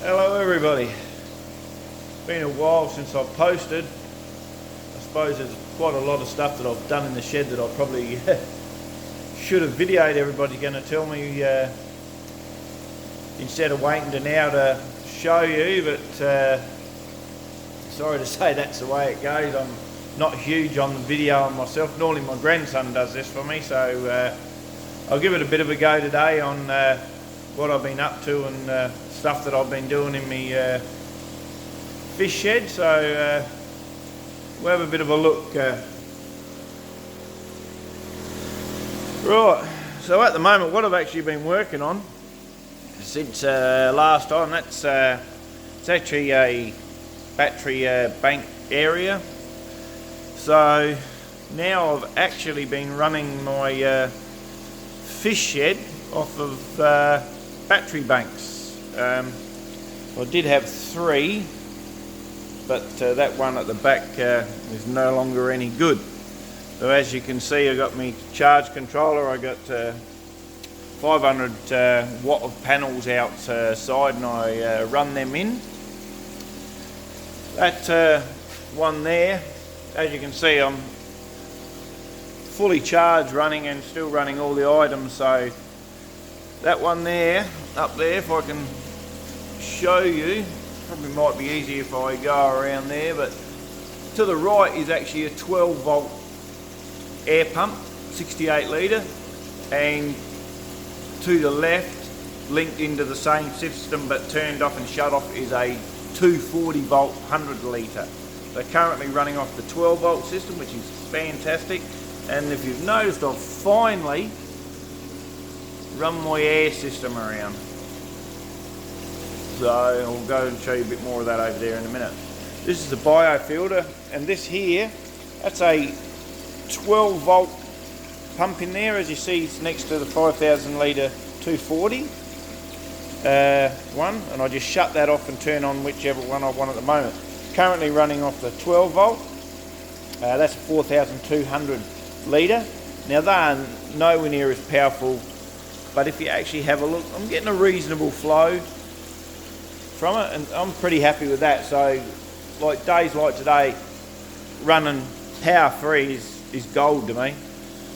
Hello everybody. Been a while since I've posted. I suppose there's quite a lot of stuff that I've done in the shed that I probably should have videoed. Everybody's going to tell me instead of waiting to now to show you, but sorry to say that's the way it goes. I'm not huge on the video myself. Normally my grandson does this for me, so I'll give it a bit of a go today on what I've been up to and stuff that I've been doing in my fish shed. So we'll have a bit of a look. Right, so at the moment what I've actually been working on since last time, it's actually a battery bank area. So now I've actually been running my fish shed off of battery banks. I did have 3, but that one at the back is no longer any good. So as you can see, I got my charge controller. I got 500 watt of panels outside, and I run them in. That one there, as you can see, I'm fully charged, running and still running all the items. So that one there, up there, if I can show you, probably might be easier if I go around there, but to the right is actually a 12 volt air pump, 68 litre, and to the left, linked into the same system but turned off and shut off, is a 240 volt 100 litre. They're currently running off the 12 volt system, which is fantastic. And if you've noticed, I've finally run my air system around. So I'll go and show you a bit more of that over there in a minute. This is the biofilter, and this here, that's a 12 volt pump in there. As you see, it's next to the 5,000 litre 240 one, and I just shut that off and turn on whichever one I want at the moment. Currently running off the 12 volt. That's a 4,200 litre. Now they are nowhere near as powerful, but if you actually have a look, I'm getting a reasonable flow from it, and I'm pretty happy with that. So like days like today, running power free is gold to me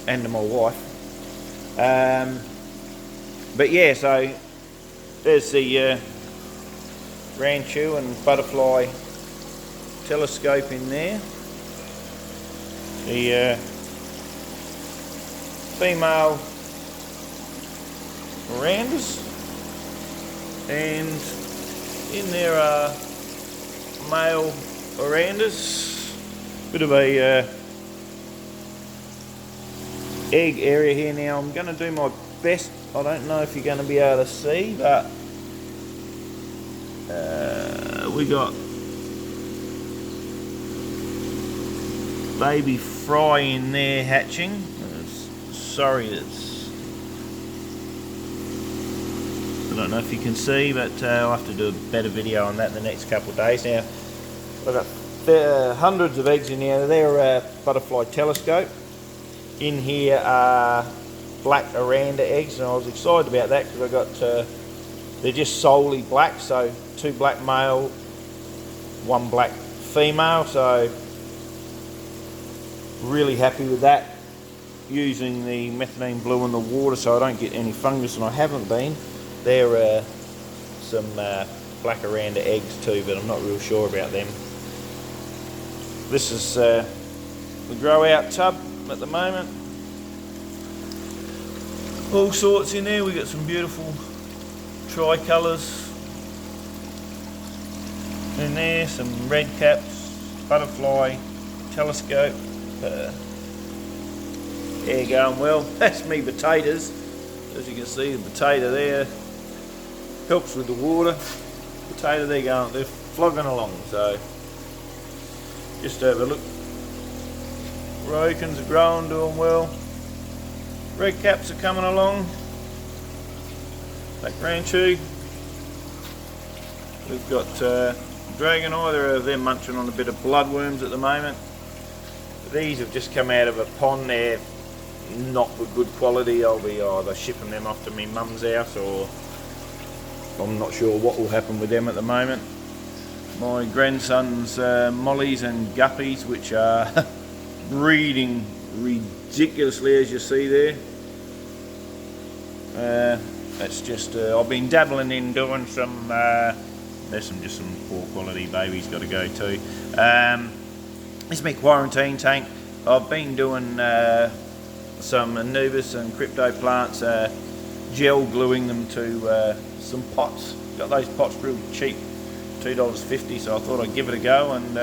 and to my wife. But yeah, so there's the Ranchu and butterfly telescope in there. The female mirandas, and in there are male mirandas. Bit of a egg area here. Now I'm going to do my best. I don't know if you're going to be able to see, but we got baby fry in there hatching. Sorry, I don't know if you can see, but I'll have to do a better video on that in the next couple of days. Now I've got hundreds of eggs in here. They're butterfly telescope. In here are black Aranda eggs, and I was excited about that because I got they're just solely black, so 2 black male, 1 black female. So really happy with that, using the methylene blue in the water so I don't get any fungus, and I haven't been. There are some black Aranda eggs too, but I'm not real sure about them. This is the grow out tub at the moment. All sorts in there. We got some beautiful tricolours in there, some red caps, butterfly telescope. Air going well. That's me potatoes. As you can see, the potato there helps with the water. Potato there going, they're flogging along. So just have a look. Rokins are growing, doing well. Red caps are coming along. Black Ranchu. We've got dragon eye. They're munching on a bit of bloodworms at the moment. These have just come out of a pond. They're not the good quality. I'll be either shipping them off to my mum's house or I'm not sure what will happen with them at the moment. My grandson's mollies and guppies, which are breeding ridiculously, as you see there. That's just I've been dabbling in doing some. There's just some poor quality babies got to go too. This is my quarantine tank. I've been doing some Anubis and crypto plants, gel gluing them to some pots. Got those pots real cheap, $2.50, so I thought I'd give it a go and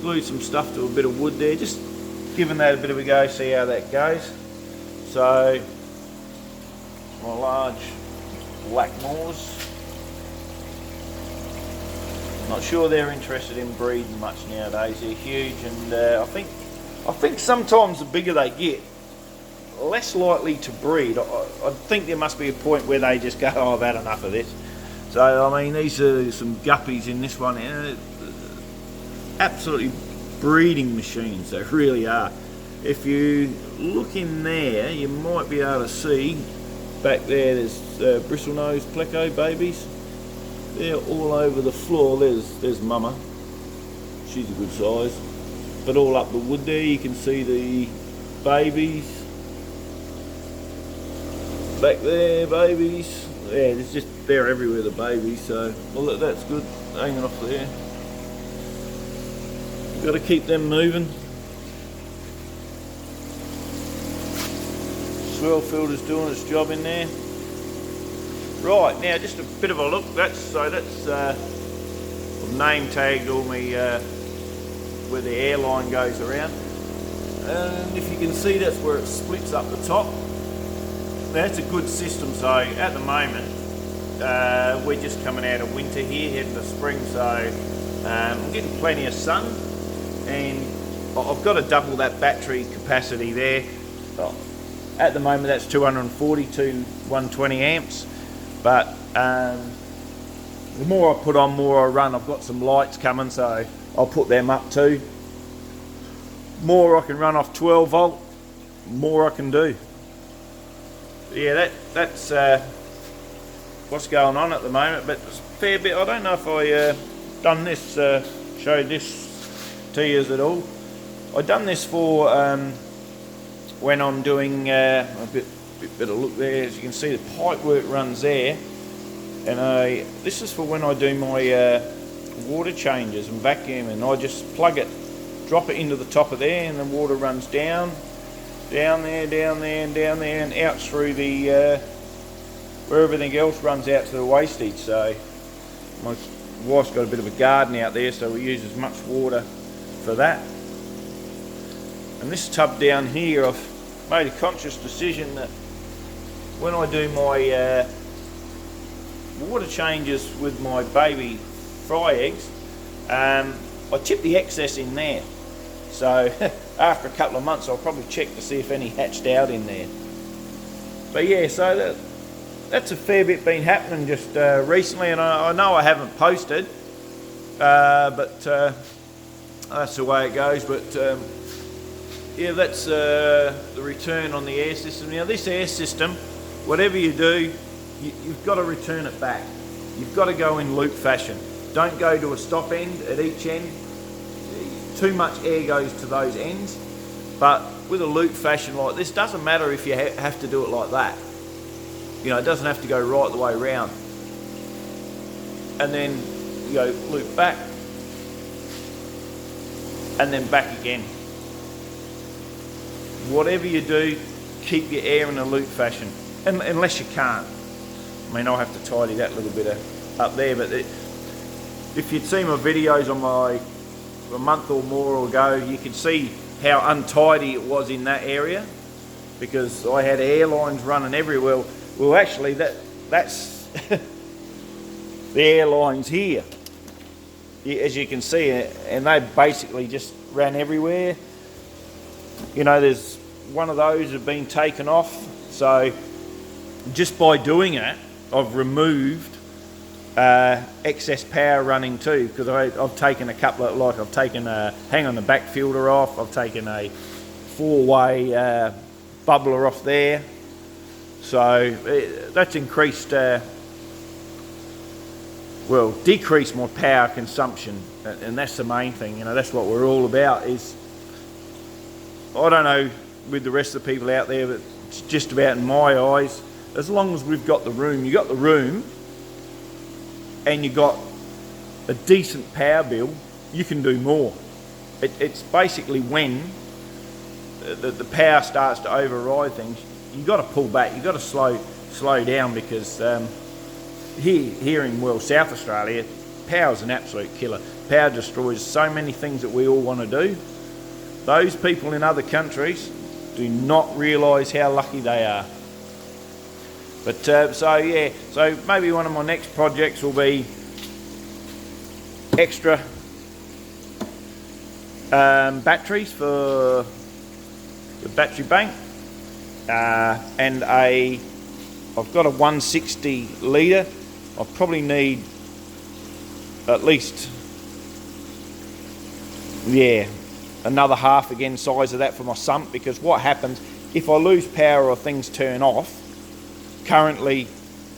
glue some stuff to a bit of wood there, just giving that a bit of a go, see how that goes. So my large Blackmores, not sure they're interested in breeding much nowadays. They're huge, and I think sometimes the bigger they get, less likely to breed. I think there must be a point where they just go, oh, I've had enough of this. So I mean, these are some guppies in this one, absolutely breeding machines, they really are. If you look in there, you might be able to see back there's bristlenose pleco babies. They're all over the floor. There's mama, she's a good size, but all up the wood there you can see the babies. Back there, babies. Yeah, they're everywhere, the babies. So, well, that's good, hanging off there. Got to keep them moving. Swirl filter's doing its job in there. Right, now just a bit of a look. That's I've name tagged all me where the airline goes around, and if you can see, that's where it splits up the top. That's a good system. So at the moment we're just coming out of winter here, heading to spring, so I'm getting plenty of sun, and I've got to double that battery capacity there. At the moment that's 240 to 120 amps, but the more I put on, more I run. I've got some lights coming, so I'll put them up too. More I can run off 12 volt, more I can do. Yeah, that's what's going on at the moment, but it's a fair bit. I don't know if I done this, showed this to you at all. I done this for when I'm doing a bit better look there. As you can see, the pipe work runs there, and this is for when I do my water changes and vacuuming. I just plug it, drop it into the top of there, and the water runs down there, and down there, and out through the where everything else runs out to the wastage. So my wife's got a bit of a garden out there, so we use as much water for that. And this tub down here, I've made a conscious decision that when I do my water changes with my baby fry eggs, I tip the excess in there. So after a couple of months I'll probably check to see if any hatched out in there. But yeah, so that's a fair bit been happening just recently, and I know I haven't posted, but that's the way it goes. But yeah, that's the return on the air system. Now this air system, whatever you do, you've got to return it back. You've got to go in loop fashion. Don't go to a stop end at each end. Too much air goes to those ends. But with a loop fashion like this, doesn't matter if you have to do it like that. You know, it doesn't have to go right the way round. And then you go loop back, and then back again. Whatever you do, keep your air in a loop fashion, unless you can't. I mean, I'll have to tidy that little bit up there, but if you'd seen my videos on a month or more ago, you could see how untidy it was in that area, because I had airlines running everywhere. Well, actually, that's the airlines here, as you can see, and they basically just ran everywhere. You know, there's one of those have been taken off, so just by doing it, I've removed excess power running too, because I've taken a couple of, like I've taken a hang on the back filter off, I've taken a 4-way bubbler off there, so that's increased well, decrease my power consumption, and that's the main thing. You know, that's what we're all about. Is, I don't know with the rest of the people out there, but it's just about in my eyes, as long as we've got the room, you got the room, and you got a decent power bill, you can do more. It's basically when the power starts to override things, you got to pull back. You got to slow down, because here in South Australia, power's an absolute killer. Power destroys so many things that we all want to do. Those people in other countries do not realise how lucky they are. But so maybe one of my next projects will be extra batteries for the battery bank, and I've got a 160 litre. I probably need at least, another half again size of that for my sump, because what happens if I lose power or things turn off, currently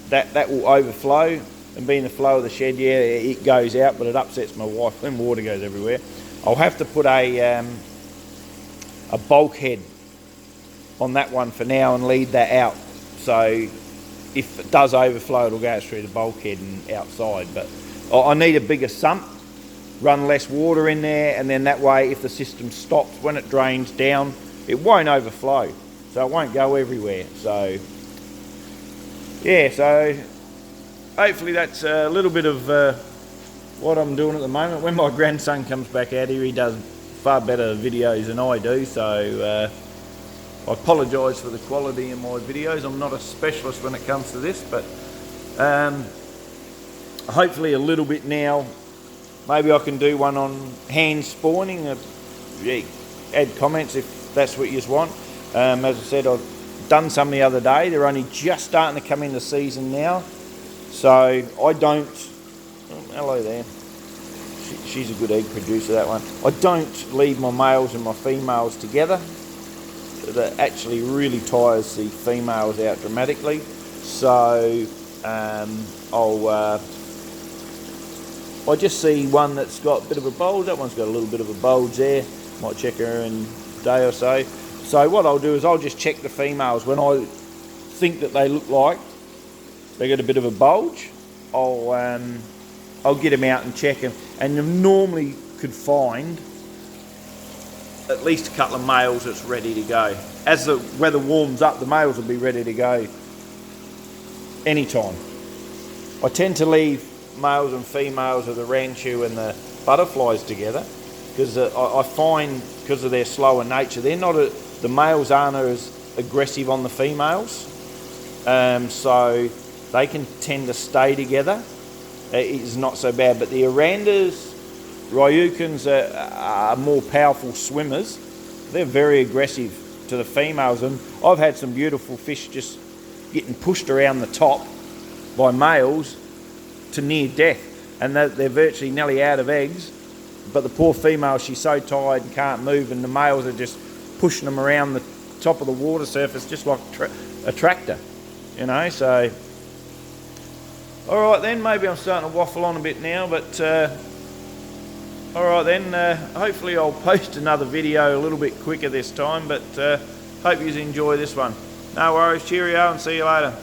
that will overflow, and being the flow of the shed, it goes out, but it upsets my wife when water goes everywhere. I'll have to put a bulkhead on that one for now and lead that out, so if it does overflow, it'll go through the bulkhead and outside. But I need a bigger sump, run less water in there, and then that way if the system stops, when it drains down, it won't overflow, so it won't go everywhere. So yeah, so hopefully that's a little bit of what I'm doing at the moment. When my grandson comes back out here, he does far better videos than I do, so I apologise for the quality in my videos. I'm not a specialist when it comes to this, but hopefully a little bit now. Maybe I can do one on hand spawning. Add comments if that's what you want. As I said, I've done some the other day. They're only just starting to come into season now, so I don't. Oh, hello there. She's a good egg producer, that one. I don't leave my males and my females together. That actually really tires the females out dramatically. So I just see one that's got a bit of a bulge. That one's got a little bit of a bulge there. Might check her in a day or so. So what I'll do is I'll just check the females. When I think that they look like they got a bit of a bulge, I'll get them out and check them. And you normally could find at least a couple of males that's ready to go. As the weather warms up, the males will be ready to go anytime. I tend to leave males and females of the ranchu and the butterflies together, because I find, because of their slower nature, they're not the males aren't as aggressive on the females, so they can tend to stay together. It's not so bad. But the Arandas, Ryukins are more powerful swimmers. They're very aggressive to the females, and I've had some beautiful fish just getting pushed around the top by males to near death, and they're virtually nearly out of eggs, but the poor female, she's so tired and can't move, and the males are just pushing them around the top of the water surface just like a tractor, you know. So alright then, maybe I'm starting to waffle on a bit now, but alright then, hopefully I'll post another video a little bit quicker this time, but hope you enjoy this one. No worries, cheerio and see you later.